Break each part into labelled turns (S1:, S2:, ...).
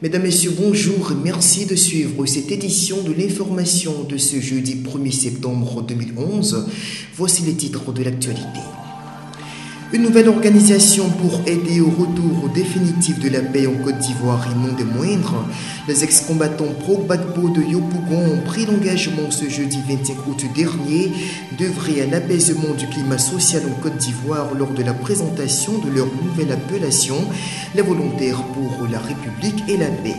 S1: Mesdames, Messieurs, bonjour et merci de suivre cette édition de l'information de ce jeudi 1er septembre 2011. Voici les titres de l'actualité. Une nouvelle organisation pour aider au retour définitif de la paix en Côte d'Ivoire et non des moindres. Les ex-combattants pro-Gbagbo de Yopougon ont pris l'engagement ce jeudi 25 août dernier d'œuvrer à l'apaisement du climat social en Côte d'Ivoire lors de la présentation de leur nouvelle appellation, les volontaires pour la République et la paix.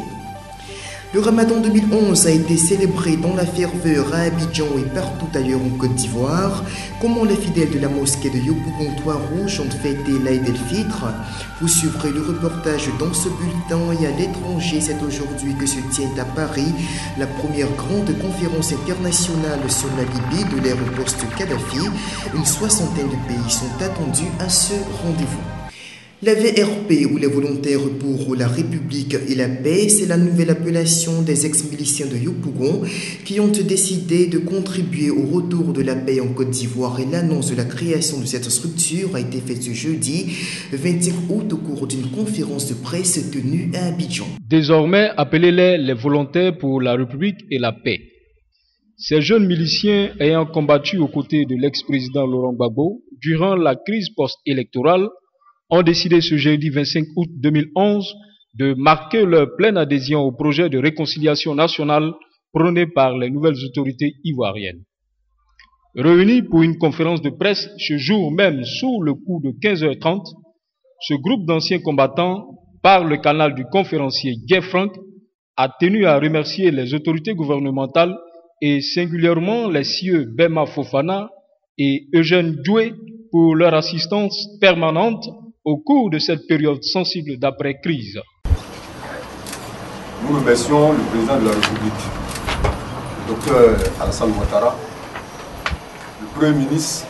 S1: Le Ramadan 2011 a été célébré dans la ferveur à Abidjan et partout ailleurs en Côte d'Ivoire. Comment les fidèles de la mosquée de Yopougon-Toit-Rouge ont fêté l'Aïd el-Fitr? Vous suivrez le reportage dans ce bulletin. Et à l'étranger, c'est aujourd'hui que se tient à Paris la première grande conférence internationale sur la Libye de l'ère post-Kadhafi. Une soixantaine de pays sont attendus à ce rendez-vous. La VRP, ou les volontaires pour la République et la paix, c'est la nouvelle appellation des ex-miliciens de Yopougon qui ont décidé de contribuer au retour de la paix en Côte d'Ivoire, et l'annonce de la création de cette structure a été faite ce jeudi 25 août au cours d'une conférence de presse tenue à Abidjan.
S2: Désormais, appelez-les les volontaires pour la République et la paix. Ces jeunes miliciens ayant combattu aux côtés de l'ex-président Laurent Gbagbo durant la crise post-électorale ont décidé ce jeudi 25 août 2011 de marquer leur pleine adhésion au projet de réconciliation nationale prôné par les nouvelles autorités ivoiriennes. Réunis pour une conférence de presse ce jour même sous le coup de 15h30, ce groupe d'anciens combattants, par le canal du conférencier Guy Frank, a tenu à remercier les autorités gouvernementales et singulièrement les cieux Bema Fofana et Eugène Doué pour leur assistance permanente au cours de cette période sensible d'après-crise.
S3: Nous remercions le président de la République, le Dr Alassane Ouattara, le Premier ministre,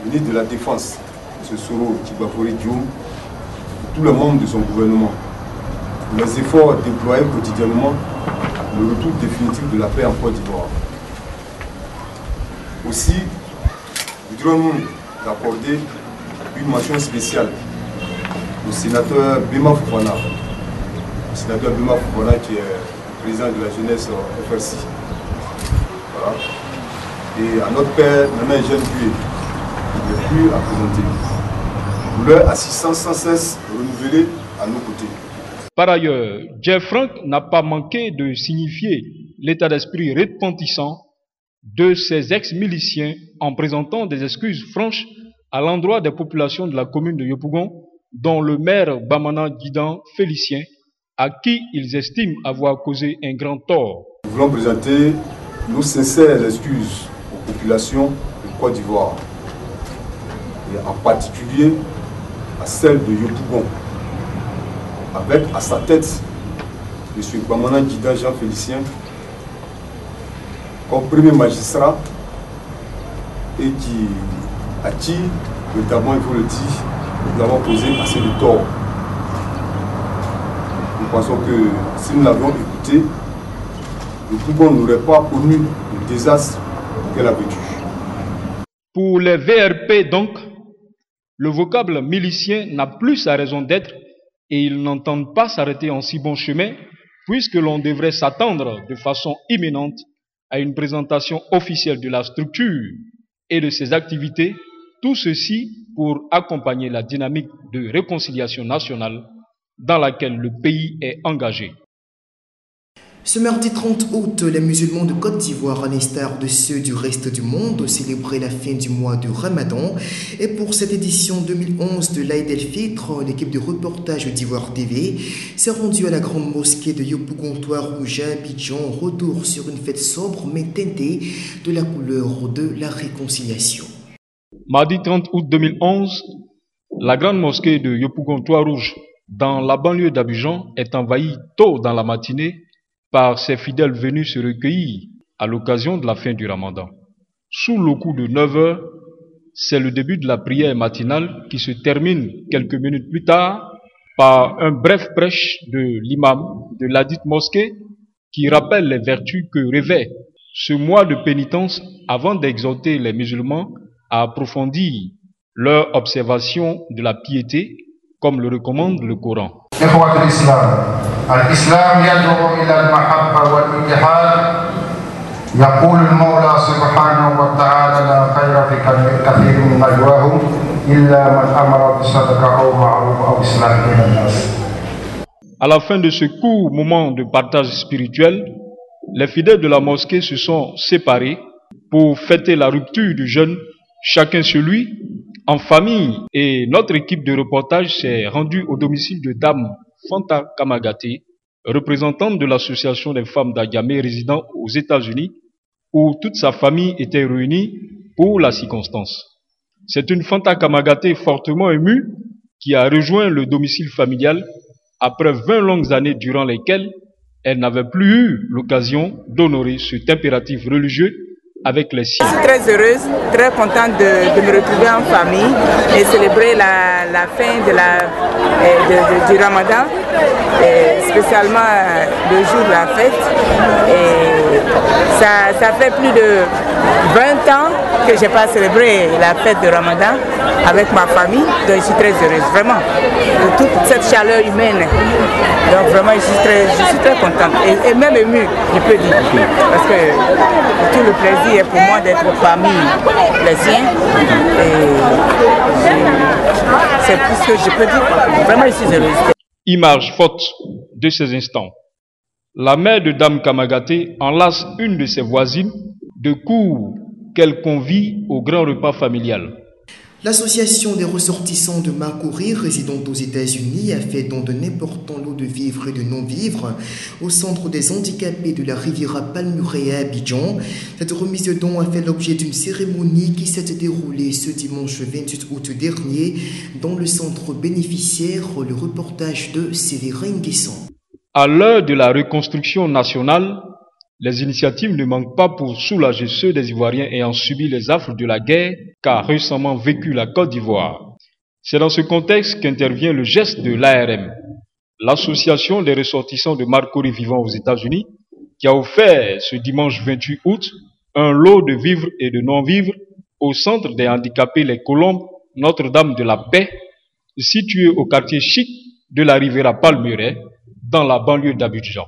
S3: le ministre de la Défense, M. Soro Kibafori Dioum, et tous les membres de son gouvernement, pour les efforts déployés quotidiennement pour le retour définitif de la paix en Côte d'Ivoire. Aussi, voudrions-nous accorder une mention spéciale au sénateur Bema Fofana, qui est le président de la jeunesse FRC. Voilà. Et à notre père, Nana Eugène Doué, qui n'est plus à présenter, pour leur assistance sans cesse renouvelée à nos côtés.
S2: Par ailleurs, Jeff Frank n'a pas manqué de signifier l'état d'esprit retentissant de ses ex-miliciens en présentant des excuses franches à l'endroit des populations de la commune de Yopougon, dont le maire Bamana Guidan Félicien, à qui ils estiment avoir causé un grand tort.
S3: Nous voulons présenter nos sincères excuses aux populations de Côte d'Ivoire, et en particulier à celles de Yopougon, avec à sa tête M. Bamana Guidan Jean Félicien, comme premier magistrat, et à qui, notamment, il faut le dire, nous avons causé assez de tort. Nous pensons que si nous l'avions écouté, le Yopougon n'aurait pas connu le désastre qu'elle a vécu.
S2: Pour les VRP donc, le vocable milicien n'a plus sa raison d'être et ils n'entendent pas s'arrêter en si bon chemin, puisque l'on devrait s'attendre de façon imminente à une présentation officielle de la structure et de ses activités, tout ceci pour accompagner la dynamique de réconciliation nationale dans laquelle le pays est engagé.
S1: Ce mardi 30 août, les musulmans de Côte d'Ivoire, à l'instar de ceux du reste du monde, célébraient la fin du mois du Ramadan. Et pour cette édition 2011 de l'Aïd el-Fitr, l'équipe de reportage d'Ivoire TV s'est rendue à la grande mosquée de Yopougon-Toit-Rouge à Abidjan, retour sur une fête sobre mais teintée de la couleur de la réconciliation.
S2: Mardi 30 août 2011, la grande mosquée de Yopougon-Toit-Rouge, dans la banlieue d'Abidjan, est envahie tôt dans la matinée par ses fidèles venus se recueillir à l'occasion de la fin du Ramadan. Sous le coup de 9 heures, c'est le début de la prière matinale qui se termine quelques minutes plus tard par un bref prêche de l'imam de ladite mosquée qui rappelle les vertus que revêt ce mois de pénitence avant d'exhorter les musulmans à approfondir leur observation de la piété comme le recommande le Coran.
S4: إخوة الإسلام، الإسلام يدعو إلى المحبة والاتحاد. يقول المولى سبحانه وتعالى: لا خير في كثير من نجواهم إلا من أمر بالصدقة أو معروف أو إصلاح بين الناس.
S2: À la fin de ce court moment de partage spirituel, les fidèles de la mosquée se sont séparés pour fêter la rupture du jeûne, chacun chez lui, en famille. Et notre équipe de reportage s'est rendue au domicile de Dame Fanta Kamagaté, représentante de l'association des femmes d'Agamé résidant aux États-Unis, où toute sa famille était réunie pour la circonstance. C'est une Fanta Kamagaté fortement émue qui a rejoint le domicile familial après 20 longues années durant lesquelles elle n'avait plus eu l'occasion d'honorer cet impératif religieux avec les siens.
S5: Je suis très heureuse, très contente de me retrouver en famille et célébrer la fin du Ramadan, et spécialement le jour de la fête. Et ça fait plus de 20 ans que je n'ai pas célébré la fête de Ramadan avec ma famille, donc je suis très heureuse, vraiment, de toute cette chaleur humaine. Donc vraiment, je suis très contente et même émue, je peux dire, parce que tout le plaisir est pour moi d'être parmi les siens. C'est tout ce que je peux dire. Vraiment, je suis heureuse.
S2: Image forte de ces instants. La mère de Dame Kamagaté enlace une de ses voisines de coups qu'elle convie au grand repas familial.
S1: L'association des ressortissants de Makori résidant aux États-Unis a fait don d'un important lot de vivres et de non-vivres au centre des handicapés de la Riviera Palmurée à Abidjan. Cette remise de dons a fait l'objet d'une cérémonie qui s'est déroulée ce dimanche 28 août dernier dans le centre bénéficiaire. Le reportage de Séverin Nguesson.
S2: À l'heure de la reconstruction nationale, les initiatives ne manquent pas pour soulager ceux des Ivoiriens ayant subi les affres de la guerre qu'a récemment vécu la Côte d'Ivoire. C'est dans ce contexte qu'intervient le geste de l'ARM, l'association des ressortissants de Makori vivant aux États-Unis, qui a offert ce dimanche 28 août un lot de vivres et de non-vivres au centre des handicapés Les Colombes Notre-Dame de la Paix, situé au quartier chic de la Riviera Palmurée, dans la banlieue d'Abidjan.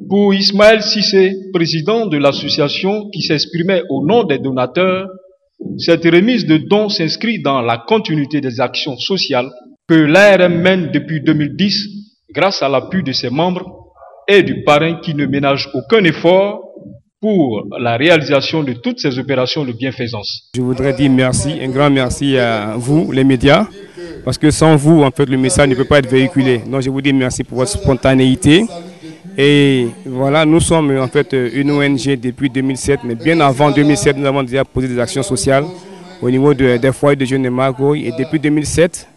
S2: Pour Ismaël Sissé, président de l'association qui s'exprimait au nom des donateurs, cette remise de dons s'inscrit dans la continuité des actions sociales que l'ARM mène depuis 2010 grâce à l'appui de ses membres et du parrain qui ne ménage aucun effort pour la réalisation de toutes ces opérations de bienfaisance.
S6: Je voudrais dire merci, un grand merci à vous, les médias, parce que sans vous, en fait, le message ne peut pas être véhiculé. Donc je vous dis merci pour votre spontanéité. Et voilà, nous sommes en fait une ONG depuis 2007, mais bien avant 2007, nous avons déjà posé des actions sociales au niveau des foyers de jeunes de Makori. Et depuis 2007,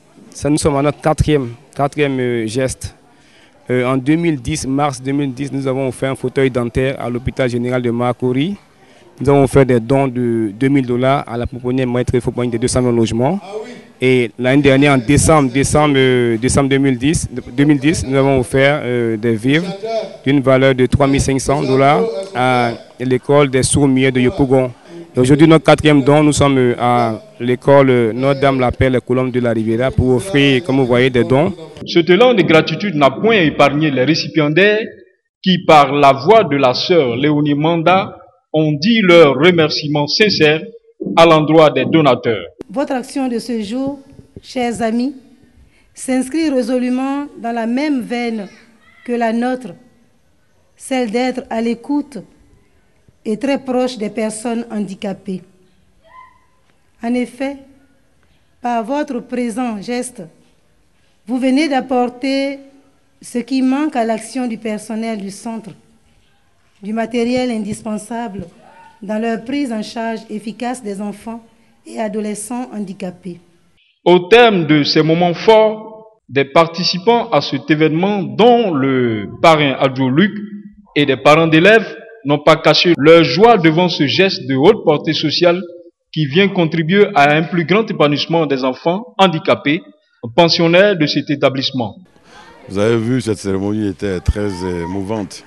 S6: nous sommes à notre quatrième geste. En 2010, mars 2010, nous avons fait un fauteuil dentaire à l'hôpital général de Makori. Nous avons fait des dons de $2000 à la pouponnière Maître Foponi de 200 000 logements. Et l'année dernière, en décembre 2010, nous avons offert des vivres d'une valeur de $3500 à l'école des sourds-muets de Yopougon. Aujourd'hui, notre quatrième don, nous sommes à l'école Notre-Dame-la-Paix, les Colombes de la Riviera, pour offrir, comme vous voyez, des dons.
S2: Ce élan de gratitude n'a point épargné les récipiendaires qui, par la voix de la sœur Léonie Manda, ont dit leur remerciement sincère à l'endroit des donateurs.
S7: Votre action de ce jour, chers amis, s'inscrit résolument dans la même veine que la nôtre, celle d'être à l'écoute et très proche des personnes handicapées. En effet, par votre présent geste, vous venez d'apporter ce qui manque à l'action du personnel du centre, du matériel indispensable dans leur prise en charge efficace des enfants et adolescents handicapés.
S2: Au terme de ces moments forts, des participants à cet événement, dont le parrain Adjo Luc et des parents d'élèves, n'ont pas caché leur joie devant ce geste de haute portée sociale qui vient contribuer à un plus grand épanouissement des enfants handicapés, pensionnaires de cet établissement.
S8: Vous avez vu, cette cérémonie était très émouvante.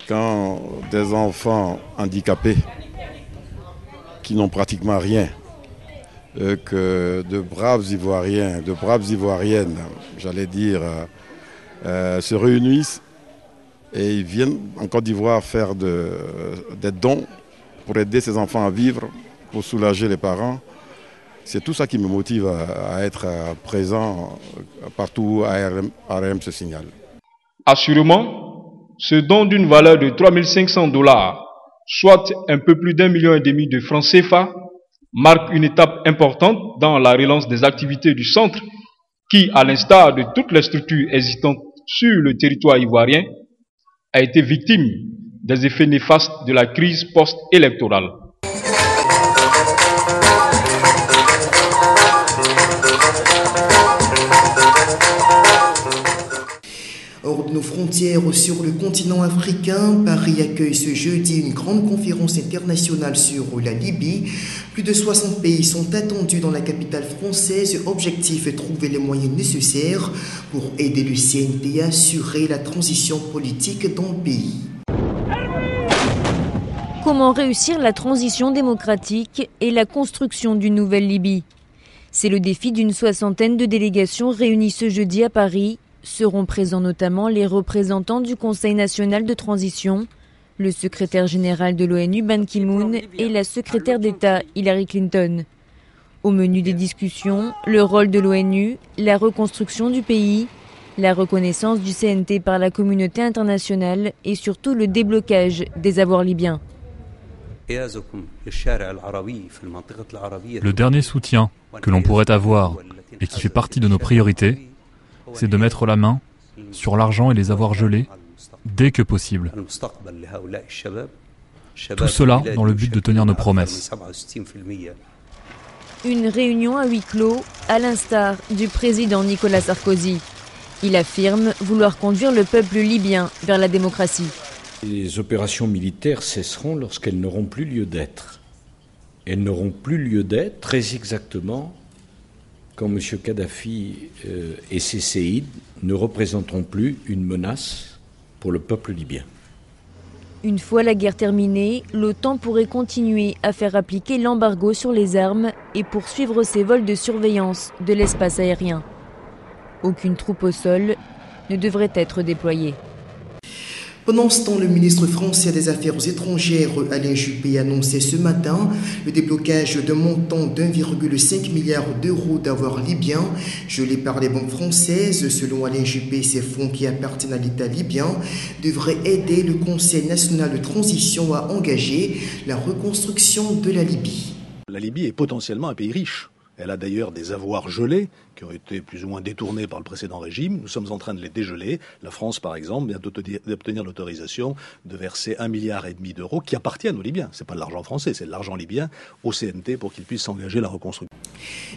S8: Quand des enfants handicapés qui n'ont pratiquement rien, que de braves Ivoiriens, de braves Ivoiriennes, j'allais dire, se réunissent et ils viennent en Côte d'Ivoire faire des dons pour aider ces enfants à vivre, pour soulager les parents. C'est tout ça qui me motive à être présent partout où ARM se signale.
S2: Assurément, ce don d'une valeur de 3 500 $, soit un peu plus d'1,5 million de francs CFA, marque une étape importante dans la relance des activités du centre qui, à l'instar de toutes les structures existantes sur le territoire ivoirien, a été victime des effets néfastes de la crise post-électorale.
S1: Hors de nos frontières, sur le continent africain, Paris accueille ce jeudi une grande conférence internationale sur la Libye. Plus de 60 pays sont attendus dans la capitale française. Objectif est de trouver les moyens nécessaires pour aider le CNT à assurer la transition politique dans le pays.
S9: Comment réussir la transition démocratique et la construction d'une nouvelle Libye? C'est le défi d'une soixantaine de délégations réunies ce jeudi à Paris. Seront présents notamment les représentants du Conseil national de transition, le secrétaire général de l'ONU Ban Ki-moon et la secrétaire d'État Hillary Clinton. Au menu des discussions, le rôle de l'ONU, la reconstruction du pays, la reconnaissance du CNT par la communauté internationale et surtout le déblocage des avoirs libyens.
S10: Le dernier soutien que l'on pourrait avoir et qui fait partie de nos priorités, c'est de mettre la main sur l'argent et les avoirs gelés dès que possible. Tout cela dans le but de tenir nos promesses.
S9: Une réunion à huis clos, à l'instar du président Nicolas Sarkozy. Il affirme vouloir conduire le peuple libyen vers la démocratie.
S11: Les opérations militaires cesseront lorsqu'elles n'auront plus lieu d'être. Elles n'auront plus lieu d'être très exactement quand M. Kadhafi et ses séides ne représenteront plus une menace pour le peuple libyen.
S9: Une fois la guerre terminée, l'OTAN pourrait continuer à faire appliquer l'embargo sur les armes et poursuivre ses vols de surveillance de l'espace aérien. Aucune troupe au sol ne devrait être déployée.
S1: Pendant ce temps, le ministre français des Affaires étrangères, Alain Juppé, annonçait ce matin le déblocage d'un montant d'1,5 milliard d'euros d'avoirs libyens gelés par les banques françaises. Selon Alain Juppé, ces fonds qui appartiennent à l'État libyen devraient aider le Conseil national de transition à engager la reconstruction de la Libye.
S12: La Libye est potentiellement un pays riche. Elle a d'ailleurs des avoirs gelés qui ont été plus ou moins détournés par le précédent régime. Nous sommes en train de les dégeler. La France, par exemple, vient d'obtenir l'autorisation de verser 1,5 milliard d'euros qui appartiennent aux Libyens. Ce n'est pas de l'argent français, c'est de l'argent libyen au CNT pour qu'ils puissent s'engager à la reconstruction.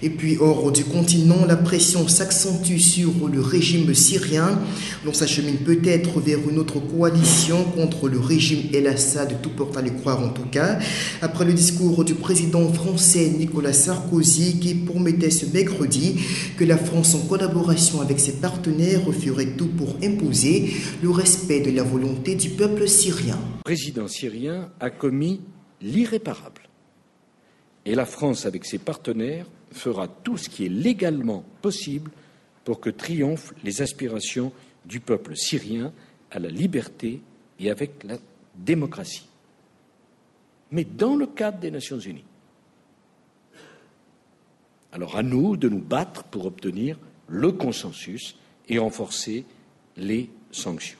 S1: Et puis hors du continent, la pression s'accentue sur le régime syrien. L'on s'achemine peut-être vers une autre coalition contre le régime El-Assad, tout porte à le croire en tout cas. Après le discours du président français Nicolas Sarkozy qui promettait ce mercredi que la France, en collaboration avec ses partenaires, ferait tout pour imposer le respect de la volonté du peuple syrien.
S11: Le président syrien a commis l'irréparable. Et la France, avec ses partenaires, fera tout ce qui est légalement possible pour que triomphent les aspirations du peuple syrien à la liberté et avec la démocratie. Mais dans le cadre des Nations Unies. Alors à nous de nous battre pour obtenir le consensus et renforcer les sanctions.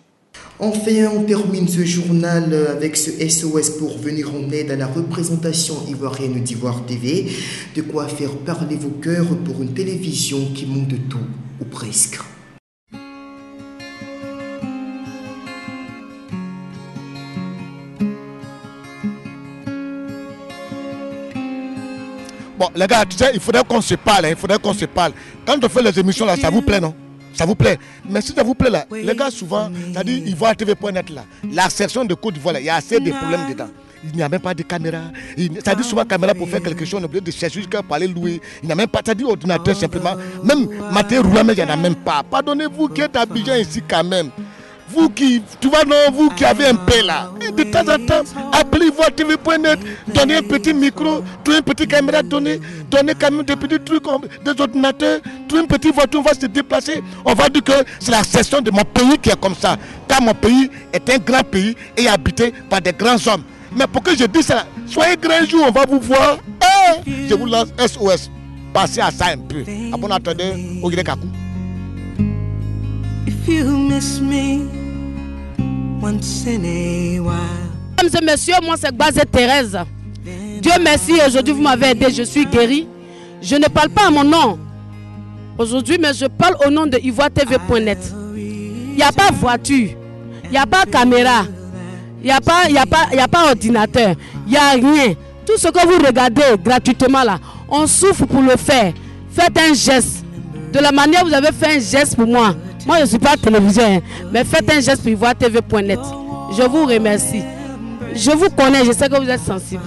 S1: Enfin, on termine ce journal avec ce SOS pour venir en aide à la représentation ivoirienne d'Ivoire TV. De quoi faire parler vos cœurs pour une télévision qui montre de tout, ou presque.
S13: Bon, les gars, tu sais, il faudrait qu'on se parle, Quand on fait les émissions là, ça vous plaît, non? Ça vous plaît? Mais si ça vous plaît là, les gars, souvent, c'est-à-dire, Ivoire TV.net là, la section de Côte d'Ivoire là, il y a assez de problèmes dedans. Il n'y a même pas de caméra. C'est-à-dire, souvent, caméra pour faire quelque chose, on est obligé de chercher jusqu'à pour aller louer. Il n'y a même pas, c'est-à-dire, ordinateur simplement. Même matériel roulant, mais il n'y en a même pas. Pardonnez-vous qui êtes à Abidjan ici quand même. Vous qui, tu vois, non, vous qui avez un paix là, de temps en temps, appelez Ivoire TV.net, donner un petit micro, trouver une petite caméra, donner quand même des petits trucs, des ordinateurs, trouver une petite voiture, on va se déplacer. On va dire que c'est la cession de mon pays qui est comme ça. Car mon pays est un grand pays et habité par des grands hommes. Mais pour que je dise ça, soyez grands jours, on va vous voir. Je vous lance SOS. Passez à ça un peu. À bon entendeur, au Guinée-Kakou.
S14: If you miss me once in a while.
S15: Mesdames et messieurs, moi c'est Gbazé Thérèse. Dieu merci, aujourd'hui vous m'avez aidé, je suis guérie. Je ne parle pas à mon nom aujourd'hui, mais je parle au nom de ivoiretv.net. Il n'y a pas voiture, il n'y a pas caméra, il n'y a pas ordinateur, il n'y a rien. Tout ce que vous regardez gratuitement là, on souffre pour le faire. Faites un geste. De la manière vous avez fait un geste pour moi. Moi je ne suis pas télévision, mais faites un geste pour ivoiretv.net. Je vous remercie. Je vous connais, je sais que vous êtes sensible.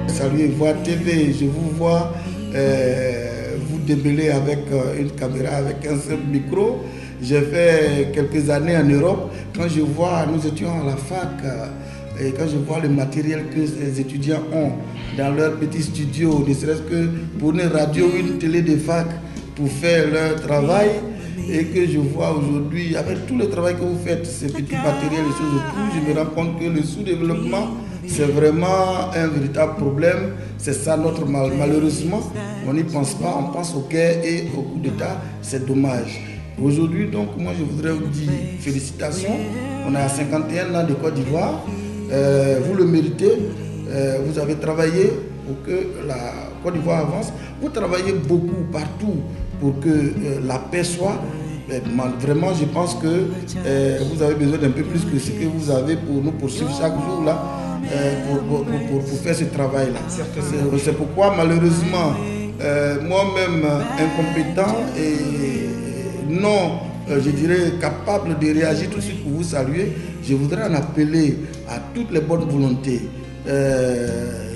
S16: Salut Ivoire TV, je vous vois vous démêler avec une caméra, avec un seul micro. J'ai fait quelques années en Europe. Quand je vois, nous étions à la fac, et quand je vois le matériel que les étudiants ont dans leur petit studio, ne serait-ce que pour une radio ou une télé de fac pour faire leur travail, et que je vois aujourd'hui, avec tout le travail que vous faites, ces petits matériels, les choses autour, je me rends compte que le sous-développement, c'est vraiment un véritable problème. C'est ça notre mal. Malheureusement, on n'y pense pas, on pense au guerre et au coup d'État, c'est dommage. Aujourd'hui, donc, moi je voudrais vous dire félicitations. On a 51 ans de Côte d'Ivoire. Vous le méritez. Vous avez travaillé pour que la Côte d'Ivoire avance. Vous travaillez beaucoup partout pour que la paix soit. Vraiment, je pense que vous avez besoin d'un peu plus que ce que vous avez pour nous poursuivre chaque jour là, pour faire ce travail-là. C'est pourquoi, malheureusement, moi-même incompétent et non, je dirais, capable de réagir tout de suite pour vous saluer, je voudrais en appeler à toutes les bonnes volontés,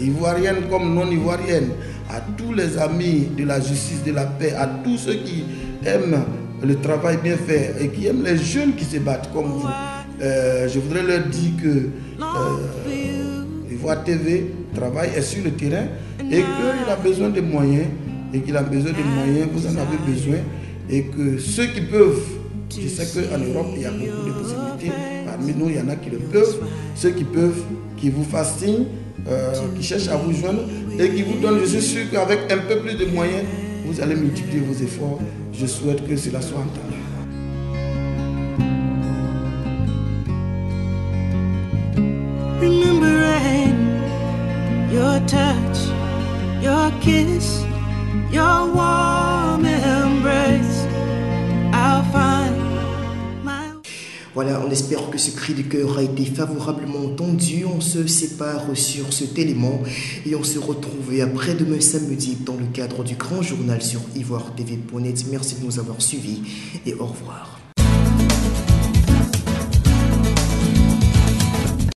S16: ivoiriennes comme non ivoiriennes, à tous les amis de la justice, de la paix, à tous ceux qui aiment le travail bien fait et qui aiment les jeunes qui se battent comme vous. Je voudrais leur dire que Ivoire TV travaille, est sur le terrain et qu'il a besoin de moyens, vous en avez besoin, et que ceux qui peuvent, je sais qu'en Europe il y a beaucoup de possibilités, parmi nous il y en a qui le peuvent, ceux qui peuvent, qui vous fassent signe, qui cherchent à vous joindre et qui vous donnent, je suis sûr qu'avec un peu plus de moyens, vous allez multiplier vos efforts. Je souhaite que cela soit entendu.
S14: Remembering your touch, your kiss, your warm embrace, I'll find my...
S1: Voilà, on espère que ce cri de cœur a été favorablement entendu. On se sépare sur cet élément et on se retrouve après-demain samedi dans le cadre du grand journal sur ivoiretv.net. Merci de nous avoir suivis et au revoir.